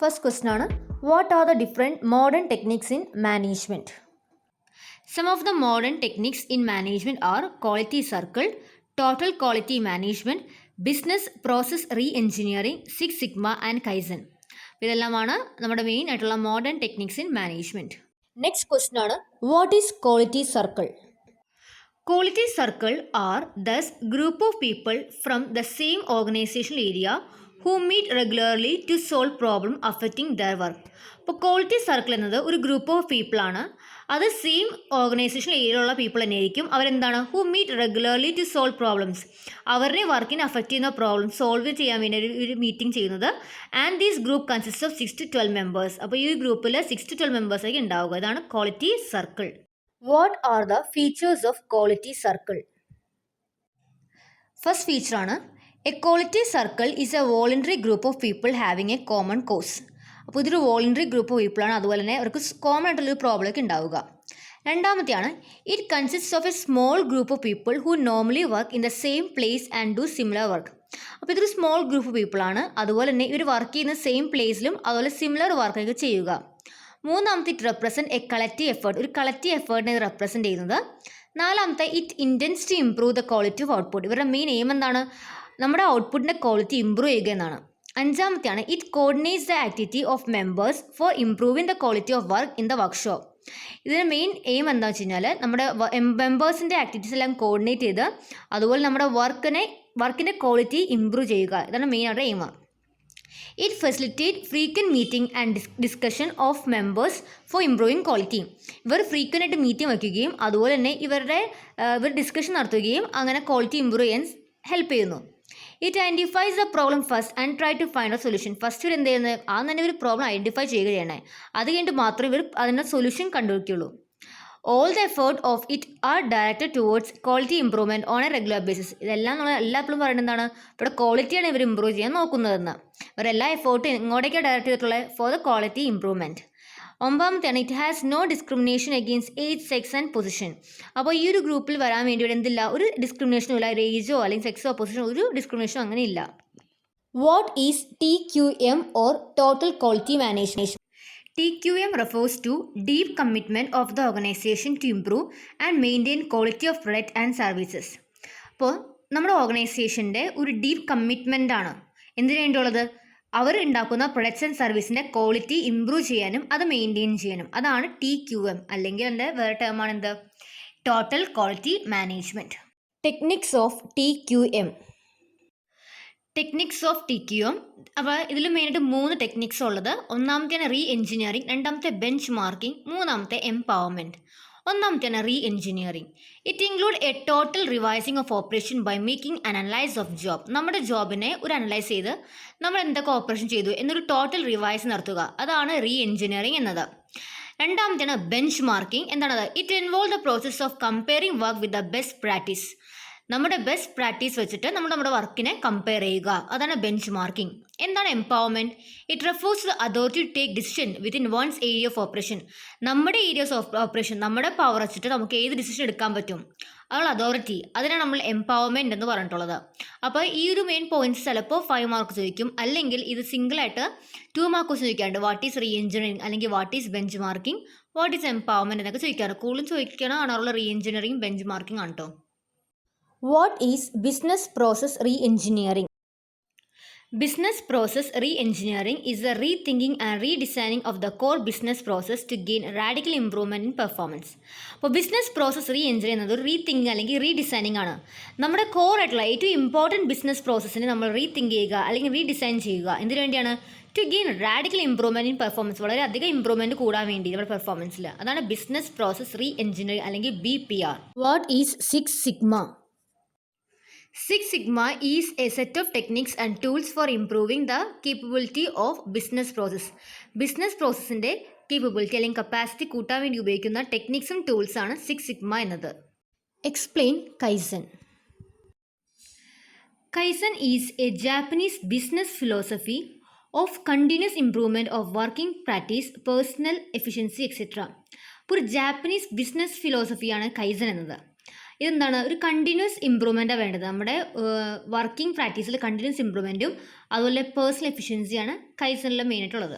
First question ആണ്, what are the different modern techniques in management? Some of the modern techniques in management are quality circle, total quality management, business process re-engineering, Six Sigma and Kaizen. ഇതെല്ലാമാണ് നമ്മുടെ main ആയിട്ടുള്ള modern techniques in management. Next question ആണ്, what is quality circle? Quality circle are thus group of people from the same organizational area who meet regularly to solve problem affecting their work. അപ്പോൾ quality circle എന്നത് ഒരു group of people ആണ്. അത് same organisation ഏരിയയിലുള്ള people തന്നെയായിരിക്കും. അവരെന്താണ്, who meet regularly to solve problems. അവരുടെ വർക്കിനെ അഫക്റ്റ് ചെയ്യുന്ന പ്രോബ്ലം സോൾവ് ചെയ്യാൻ വേണ്ടി ഒരു മീറ്റിംഗ് ചെയ്യുന്നത്. And these group consist of 6 to 12 members. അപ്പോൾ ഈ ഗ്രൂപ്പിൽ 6 to 12 മെമ്പേഴ്സൊക്കെ ഉണ്ടാവുക. ഇതാണ് quality circle. What are the features of quality circle? First feature ആണ്, a quality circle is a voluntary group of people having a common cause. അപ്പോൾ ഇതൊരു voluntary group of പീപ്പിളാണ്. അതുപോലെ തന്നെ അവർക്ക് കോമൺ ആയിട്ടുള്ളൊരു പ്രോബ്ലമൊക്കെ ഉണ്ടാവുക. രണ്ടാമത്തെയാണ്, it consist of a small group of people who normally work in the same place and do similar work. അപ്പോൾ ഇതൊരു സ്മോൾ ഗ്രൂപ്പ് ഓഫ് പീപ്പിളാണ്. അതുപോലെ തന്നെ ഇവർ വർക്ക് ചെയ്യുന്ന സെയിം പ്ലേസിലും അതുപോലെ സിമിലർ വർക്കൊക്കെ ചെയ്യുക. മൂന്നാമത്തെ, it represent a collective effort. ഒരു കളക്റ്റീവ് എഫേർട്ടിനെ ഇത് റെപ്രസെൻറ്റ് ചെയ്യുന്നത്. നാലാമത്തെ, it intends to improve the quality of output. ഇവരുടെ മെയിൻ എയിം എന്താണ്, നമ്മുടെ ഔട്ട്പുട്ടിൻ്റെ ക്വാളിറ്റി ഇംപ്രൂവ് ചെയ്യുക എന്നാണ്. അഞ്ചാമത്തെയാണ്, it coordinates the activity of members for improving the quality of work in the workshop. ഇതിൻ്റെ മെയിൻ എയിം എന്താണെന്ന് വെച്ച് കഴിഞ്ഞാൽ നമ്മുടെ മെമ്പേഴ്സിൻ്റെ ആക്ടിവിറ്റീസ് എല്ലാം കോർഡിനേറ്റ് ചെയ്ത് അതുപോലെ നമ്മുടെ വർക്കിൻ്റെ ക്വാളിറ്റി ഇംപ്രൂവ് ചെയ്യുക. ഇതാണ് മെയിൻ ആയിട്ട് aim. It facilitates frequent meeting and discussion of members for improving quality. ഇവർ ഫ്രീക്വൻ്റ് ആയിട്ട് മീറ്റിംഗ് വയ്ക്കുകയും അതുപോലെ തന്നെ ഇവർ ഡിസ്കഷൻ നടത്തുകയും അങ്ങനെ ക്വാളിറ്റി ഇമ്പ്രൂവ് ചെയ്യാൻ ഹെൽപ്പ് ചെയ്യുന്നു. It identifies the problem first and try to find a solution. First ഇവർ എന്ത് ചെയ്യുന്നത്, ആദ്യം തന്നെ ഒരു പ്രോബ്ലം ഐഡൻറ്റിഫൈ ചെയ്യുക ചെയ്യണേ. അത് കഴിഞ്ഞിട്ട് മാത്രമേ ഇവർ അതിൻ്റെ സൊല്യൂഷൻ കണ്ടുപിടിക്കുകയുള്ളൂ. All the effort of it are directed towards quality improvement on a regular basis. ഇതെല്ലാം നമ്മൾ എല്ലാപ്പോഴും പറയുന്നത് എന്താണ്, ഇവിടെ ക്വാളിറ്റിയാണ് ഇവർ ഇമ്പ്രൂവ് ചെയ്യാൻ നോക്കുന്നതെന്ന്. ഇവരെല്ലാ എഫേർട്ടും ഇങ്ങോട്ടേക്കാണ് ഡയറക്റ്റ് ചെയ്തിട്ടുള്ളത് ഫോർ ദ ക്വാളിറ്റി ഇംപ്രൂവ്മെൻറ്റ്. ഒമ്പതാമത്തെയാണ്, it has no discrimination against age, sex and position. അപ്പോൾ ഈ ഒരു ഗ്രൂപ്പിൽ വരാൻ വേണ്ടി ഇവിടെ എന്തില്ല, ഒരു ഡിസ്ക്രിമിനേഷനും ഇല്ല. ഒരു ഏജോ അല്ലെങ്കിൽ സെക്സോ പൊസിഷനോ ഒരു ഡിസ്ക്രിമിനേഷനോ അങ്ങനെ ഇല്ല. What is TQM or total quality management? TQM refers to deep commitment of the organization to improve and maintain quality of product and services. അപ്പോൾ നമ്മുടെ ഓർഗനൈസേഷൻ്റെ ഒരു ഡീപ്പ് കമ്മിറ്റ്മെൻ്റ് ആണ് എന്തിനു വേണ്ടിയുള്ളത്, അവർ ഉണ്ടാക്കുന്ന പ്രൊഡക്ട്സ് ആൻഡ് സർവീസിൻ്റെ ക്വാളിറ്റി ഇംപ്രൂവ് ചെയ്യാനും അത് മെയിൻറ്റെയിൻ ചെയ്യാനും. അതാണ് TQM, അല്ലെങ്കിൽ എൻ്റെ വേറെ ടേമാണ് എന്ത്, total quality management. Techniques of TQM. Techniques of TQM, അപ്പോൾ ഇതിൽ മെയിനായിട്ട് 3 ടെക്നിക്സ് ഉള്ളത്. ഒന്നാമത്തെയാണ് റീ എഞ്ചിനീയറിംഗ്, രണ്ടാമത്തെ ബെഞ്ച് മാർക്കിംഗ്, മൂന്നാമത്തെ എംപവർമെൻറ്റ്. ഒന്നാമത്തെയാണ് re engineering. It include a total revising of operation by making an analyse of job. നമ്മുടെ ജോബിനെ ഒരു അനലൈസ് ചെയ്ത് നമ്മൾ എന്തൊക്കെ ഓപ്പറേഷൻ ചെയ്തു എന്നൊരു ടോട്ടൽ റിവൈസ് നടത്തുക. അതാണ് റീ എഞ്ചിനീയറിംഗ് എന്നത്. രണ്ടാമത്തെയാണ് ബെഞ്ച് മാർക്കിംഗ്. എന്താണത്, it involve the process of comparing work with the best practice. നമ്മുടെ ബെസ്റ്റ് പ്രാക്ടീസ് വെച്ചിട്ട് നമ്മുടെ വർക്കിനെ കമ്പയർ ചെയ്യുക. അതാണ് ബെഞ്ച് മാർക്കിംഗ്. എന്താണ് empowerment? It refers to authority to take decision within one's area of operation. നമ്മുടെ areas of operation, നമ്മുടെ power വെച്ചിട്ട് നമുക്ക് ഏത് ഡിസിഷൻ എടുക്കാൻ പറ്റും, അതാണ് അതോറിറ്റി. അതിനാണ് നമ്മൾ എംപവർമെൻറ്റ് എന്ന് പറഞ്ഞിട്ടുള്ളത്. അപ്പോൾ ഈ ഒരു മെയിൻ പോയിന്റ്സ് ചിലപ്പോൾ 5 മാർക്ക് ചോദിക്കും, അല്ലെങ്കിൽ ഇത് സിംഗിളായിട്ട് 2 മാർക്ക് ചോദിക്കാറുണ്ട്. വാട്ട് ഈസ് റീ എഞ്ചിനീയറിംഗ്, അല്ലെങ്കിൽ what is bench marking, what is empowerment എന്നൊക്കെ ചോദിക്കാറ്. കൂടുതലും ചോദിക്കണ റീ എഞ്ചിനീയറിംഗ് ബെഞ്ച് മാർക്കിംഗ് ആണ് കേട്ടോ. What is business process re-engineering? Business process re-engineering is the rethinking and redesigning of the core business process to gain radical improvement in performance. അപ്പോൾ business process re engineer എന്നത് ഒരു rethinking അല്ലെങ്കിൽ redesigning ആണ്. നമ്മുടെ core ആയിട്ടുള്ള ഏറ്റവും important business പ്രോസസ്സിനെ നമ്മൾ rethink ചെയ്യുക അല്ലെങ്കിൽ റീഡിസൈൻ ചെയ്യുക. എന്തിനു വേണ്ടിയാണ്, to gain radical improvement in performance. വളരെയധികം ഇംപ്രൂവ്മെൻറ്റ് കൂടാൻ വേണ്ടി നമ്മുടെ പെർഫോമൻസിൽ. അതാണ് ബിസിനസ് പ്രോസസ് റീ എഞ്ചിനീയറിംഗ് അല്ലെങ്കിൽ BPR. What is 6 Sigma? 6 Sigma is a set of techniques and tools for improving the capability of business process. Business പ്രോസസ്സിൻ്റെ capability അല്ലെങ്കിൽ capacity കൂട്ടാൻ വേണ്ടി ഉപയോഗിക്കുന്ന ടെക്നിക്സും ടൂൾസാണ് 6 Sigma എന്നത്. Explain kaizen. Kaizen is a Japanese business philosophy of continuous improvement of working practice, personal efficiency etcetera. അപ്പോൾ ഒരു ജാപ്പനീസ് ബിസിനസ് ഫിലോസഫിയാണ് കൈസൻ എന്നത്. ഇതെന്താണ്, ഒരു കണ്ടിന്യൂസ് ഇമ്പ്രൂവ്മെൻറ്റാണ് വേണ്ടത്. നമ്മുടെ വർക്കിംഗ് പ്രാക്ടീസിൽ കണ്ടിന്യൂസ് ഇമ്പ്രൂവ്മെൻറ്റും അതുപോലെ പേഴ്സണൽ എഫിഷ്യൻസിയാണ് കൈസനിൽ മെയിനായിട്ടുള്ളത്.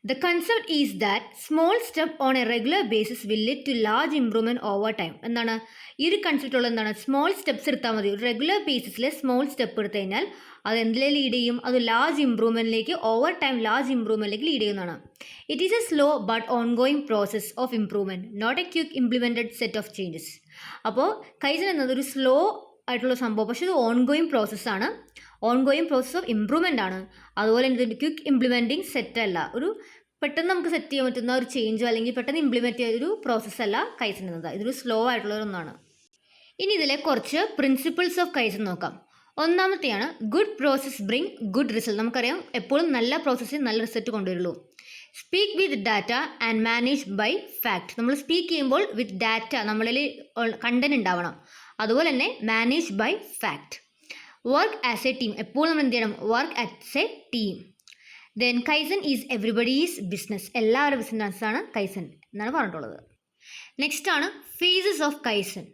The concept is that small step on a regular basis will lead to large improvement over time. എന്താണ് ഈ ഒരു കൺസെപ്റ്റ് ഉള്ളത് എന്താണ്? സ്മോൾ സ്റ്റെപ്സ് എടുത്താൽ മതി. ഒരു റെഗുലർ ബേസിസിൽ സ്മോൾ സ്റ്റെപ്പ് എടുത്തു കഴിഞ്ഞാൽ അത് എന്തിലെ ലീഡ് ചെയ്യും? അത് ലാർജ് ഇംപ്രൂവ്മെൻറ്റിലേക്ക് ഓവർ ടൈം ലാർജ് ഇംപ്രൂവ്മെൻറ്റിലേക്ക് ലീഡ് ചെയ്യുന്നതാണ്. It is a slow but ongoing process of improvement, not a quick implemented set of changes. അപ്പോൾ കൈസൻ എന്നത് ഒരു സ്ലോ ആയിട്ടുള്ള സംഭവം, പക്ഷേ ഇത് ഓൺഗോയിങ് പ്രോസസ്സാണ്. ഓൺഗോയിങ് പ്രോസസ് ഓഫ് ഇംപ്രൂവ്മെൻ്റ് ആണ്. അതുപോലെ ഇതിൻ്റെ ക്വിക്ക് ഇംപ്ലിമെൻറ്റിങ് സെറ്റല്ല, ഒരു പെട്ടെന്ന് നമുക്ക് സെറ്റ് ചെയ്യാൻ പറ്റുന്ന ഒരു ചേഞ്ചോ അല്ലെങ്കിൽ പെട്ടെന്ന് ഇംപ്ലിമെൻറ്റ് ചെയ്തൊരു പ്രോസസ്സല്ല കൈസൻ എന്നത്. ഇതൊരു സ്ലോ ആയിട്ടുള്ള ഒന്നാണ്. ഇനി ഇതിലെ കുറച്ച് പ്രിൻസിപ്പിൾസ് ഓഫ് കൈസൻ നോക്കാം. ഒന്നാമത്തെയാണ് good process bring good result. നമുക്കറിയാം എപ്പോഴും നല്ല പ്രോസസ്സിൽ നല്ല റിസൾട്ട് കൊണ്ടുവരുള്ളൂ. Speak with data and manage by fact. നമ്മൾ സ്പീക്ക് ചെയ്യുമ്പോൾ വിത്ത് ഡാറ്റ നമ്മളിൽ കണ്ടന്റ് ഉണ്ടാവണം. അതുപോലെ തന്നെ manage by fact. Work as a team. എപ്പോഴും നമ്മൾ എന്ത് ചെയ്യണം? Work as a team. Then kaizen is everybody's business. എല്ലാവരുടെ ബിസിനസ്സാണ് കൈസൻ എന്നാണ് പറഞ്ഞിട്ടുള്ളത്. നെക്സ്റ്റ് ആണ് ഫേസസ് ഓഫ് കൈസൻ.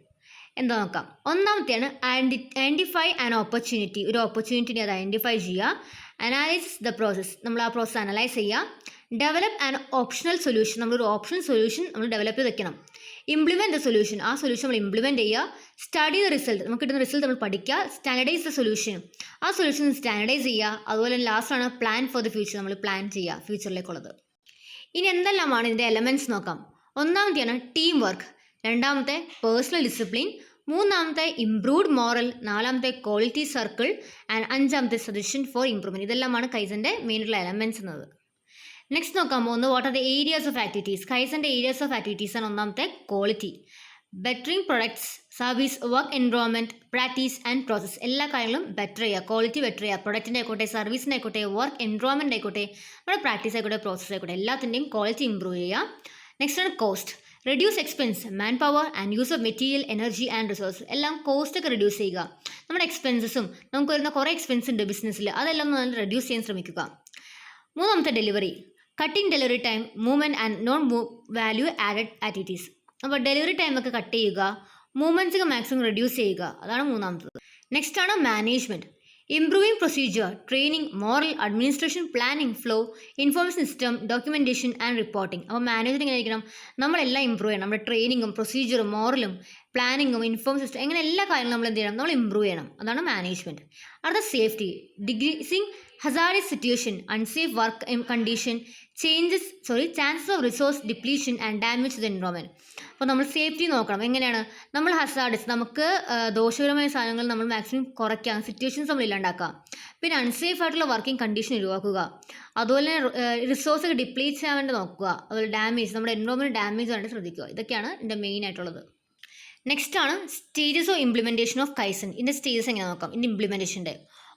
എന്താ നോക്കാം. ഒന്നാമത്തെയാണ് ഐഡൻറ്റിഫൈ ആൻ ഓപ്പർച്യൂണിറ്റി. ഒരു ഓപ്പർച്യൂണിറ്റിനെ അത് ഐഡൻറ്റിഫൈ ചെയ്യുക. Analysis the process. നമ്മൾ ആ പ്രോസസ് അനലൈസ് ചെയ്യുക. Develop an optional solution. നമ്മളൊരു ഓപ്ഷണൽ സൊല്യൂഷൻ നമ്മൾ ഡെവലപ്പ് ചെയ്ത് വെക്കണം. Implement the solution. ആ സൊല്യൂഷൻ നമ്മൾ ഇംപ്ലിമെൻറ്റ് ചെയ്യുക. Study the result. നമുക്ക് കിട്ടുന്ന റിസൾട്ട് നമ്മൾ പഠിക്കുക. Standardise the solution. ആ സൊല്യൂഷൻ സ്റ്റാൻഡർഡൈസ് ചെയ്യുക. അതുപോലെ ലാസ്റ്റാണ് പ്ലാൻ ഫോർ ദ ഫ്യൂച്ചർ. നമ്മൾ പ്ലാൻ ചെയ്യുക ഫ്യൂച്ചറിലേക്കുള്ളത്. ഇനി എന്തെല്ലാമാണ് ഇതിൻ്റെ എലമെൻറ്റ്സ് നോക്കാം. ഒന്നാമത്തെയാണ് ടീം വർക്ക്. രണ്ടാമത്തെ പേഴ്സണൽ ഡിസിപ്ലിൻ. മൂന്നാമത്തെ ഇംപ്രൂവ്ഡ് മോറൽ. നാലാമത്തെ ക്വാളിറ്റി സർക്കിൾ. ആൻഡ് അഞ്ചാമത്തെ സജഷൻ ഫോർ ഇംപ്രൂവ്മെൻറ്റ്. ഇതെല്ലാമാണ് കൈസൻ്റെ മെയിനായിട്ടുള്ള എലമെൻറ്റ്സ് എന്നത്. നെക്സ്റ്റ് നോക്കാൻ പോകുന്നത് what are the areas of activities. കൈസൻ്റെ ഏരിയാസ് ഓഫ് ആക്ടിവിറ്റീസ് ആണ് ഒന്നാമത്തെ quality. Bettering products, service, work environment, practice and process. എല്ലാ കാര്യങ്ങളും ബെറ്റർ ചെയ്യുക. ക്വാളിറ്റി ബെറ്റർ ചെയ്യുക. പ്രൊഡക്റ്റിൻ്റെ ആയിക്കോട്ടെ, സർവീസിൻ്റെ ആയിക്കോട്ടെ, വർക്ക് എൻവയോൺമെൻറ്റ് ആയിക്കോട്ടെ, നമ്മുടെ പ്രാക്ടീസ് ആയിക്കോട്ടെ, പ്രോസസ് ആയിക്കോട്ടെ, എല്ലാത്തിൻ്റെയും ക്വാളിറ്റി ഇംപ്രൂവ് ചെയ്യുക. നെക്സ്റ്റ് ആണ് cost. Reduce expense, man power and use of material, energy and resource. എല്ലാം കോസ്റ്റൊക്കെ റെഡ്യൂസ് ചെയ്യുക. നമ്മുടെ എക്സ്പെൻസസും നമുക്ക് വരുന്ന കുറേ എക്സ്പെൻസ് ഉണ്ട് ബിസിനസ്സിൽ, അതെല്ലാം ഒന്ന് റെഡ്യൂസ് ചെയ്യാൻ ശ്രമിക്കുക. മൂന്നാമത്തെ delivery. Cutting delivery time, movement and non value added activities. അപ്പോൾ ഡെലിവറി ടൈമൊക്കെ കട്ട് ചെയ്യുക. മൂവ്മെൻറ്റ്സൊക്കെ മാക്സിമം റെഡ്യൂസ് ചെയ്യുക. അതാണ് മൂന്നാമത്തത്. നെക്സ്റ്റ് ആണ് management. Improving procedure, training, moral, administration, planning, flow, information system, documentation and reporting. അപ്പോൾ മാനേജ്മെൻറ്റ് എങ്ങനെ ആയിരിക്കണം? നമ്മളെല്ലാം ഇമ്പ്രൂവ് ചെയ്യണം. നമ്മുടെ ട്രെയിനിങ്ങും പ്രൊസീജിയറും മോറലും പ്ലാനിങ്ങും ഇൻഫോർമേഷൻ സിസ്റ്റം, ഇങ്ങനെ എല്ലാ കാര്യങ്ങളും നമ്മൾ എന്ത് ചെയ്യണം? നമ്മൾ ഇമ്പ്രൂവ് ചെയ്യണം. അതാണ് മാനേജ്മെൻറ്റ്. അടുത്ത safety. Decreasing hazardous situation, unsafe work condition, chances of resource depletion and damage to the environment. അപ്പോൾ നമ്മൾ സേഫ്റ്റി നോക്കണം. എങ്ങനെയാണ്? നമ്മൾ ഹസാർഡസ്, നമുക്ക് ദോഷകരമായ സാധനങ്ങൾ നമ്മൾ മാക്സിമം കുറയ്ക്കാം, സിറ്റുവേഷൻസ് നമ്മൾ ഇല്ലാണ്ടാക്കാം. പിന്നെ അൺസേഫ് ആയിട്ടുള്ള വർക്കിംഗ് കണ്ടീഷൻ ഒഴിവാക്കുക. അതുപോലെ റിസോഴ്സ് ഒക്കെ ഡിപ്ലീറ്റ് ചെയ്യാൻ വേണ്ടി നോക്കുക. അതുപോലെ ഡാമേജ്, നമ്മുടെ എൻവയോൺമെൻറ്റ് ഡാമേജ് ആയിട്ട് ശ്രദ്ധിക്കുക. ഇതൊക്കെയാണ് ഇതിൻ്റെ മെയിൻ ആയിട്ടുള്ളത്. നെക്സ്റ്റ് ആണ് stages of implementation of kaizen. ഇതിൻ്റെ സ്റ്റേജസ് എങ്ങനെ നോക്കാം? ഇതിൻ്റെ ഇംപ്ലിമെൻറ്റേഷൻ്റെ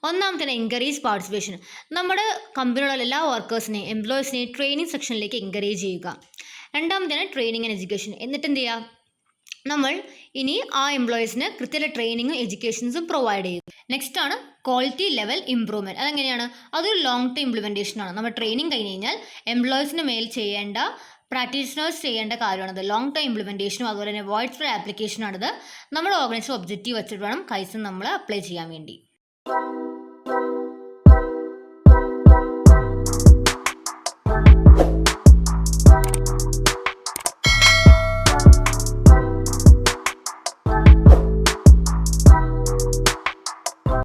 ഒന്നാമത്തെ എൻകറേജ് പാർട്ടിസിപ്പേഷൻ. നമ്മുടെ കമ്പനിയിലുള്ള എല്ലാ വർക്കേഴ്സിനെയും എംപ്ലോയീസിനെയും ട്രെയിനിങ് സെക്ഷനിലേക്ക് എൻകറേജ് ചെയ്യുക. രണ്ടാമത്തേണ് ട്രെയിനിങ് ആൻഡ് എഡ്യൂക്കേഷൻ. എന്നിട്ട് എന്ത് ചെയ്യുക? നമ്മൾ ഇനി ആ എംപ്ലോയീസിന് കൃത്യമായ ട്രെയിനിങ്ങും എഡ്യൂക്കേഷൻസും പ്രൊവൈഡ് ചെയ്യും. നെക്സ്റ്റ് ആണ് ക്വാളിറ്റി ലെവൽ ഇംപ്രൂവ്മെൻറ്റ്. അതെങ്ങനെയാണ്? അതൊരു ലോങ് ടൈം ഇംപ്ലിമെൻറ്റേഷൻ ആണ്. നമ്മൾ ട്രെയിനിങ് കഴിഞ്ഞ് കഴിഞ്ഞാൽ എംപ്ലോയീസിന് മേൽ ചെയ്യേണ്ട, പ്രാക്ടീഷണേഴ്സ് ചെയ്യേണ്ട കാര്യമാണത്. ലോങ് ടൈം ഇംപ്ലിമെൻറ്റേഷനും അതുപോലെ തന്നെ വൈഡ് സ്പ്രെഡ് ആപ്ലിക്കേഷനാണിത്. നമ്മുടെ ഓർഗനൈസേഷൻ ഒബ്ജക്റ്റീവ് വെച്ചിട്ട് വേണം കൈസൻ നമ്മൾ അപ്ലൈ ചെയ്യാൻ വേണ്ടി.